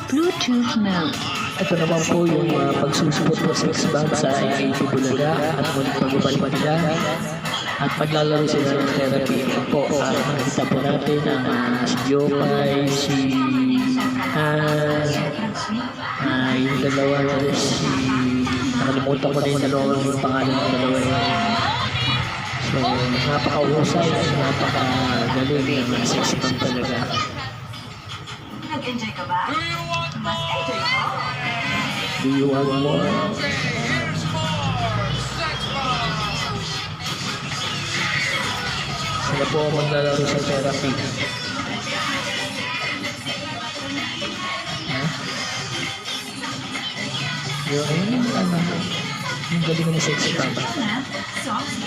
Bluetooth mode. Ito naman po yung pagsusupot ng sex bag sa IIT Bulaga at muling pagbabalik nila at paglalaro sila ng therapy. Ito po, makikita po natin ang si Jopay, si yung dalawa na rin si nakalimutan ko na yung dalawang yung pangalan ng dalawa yun. So, napaka-usay, napaka-galing ng sex bag talaga. Nag-enjoy ka ba? Mas enjoy ko. Do you want more? Sila po ang maglalaro sa therapy. Yung galing na sex bag. Soft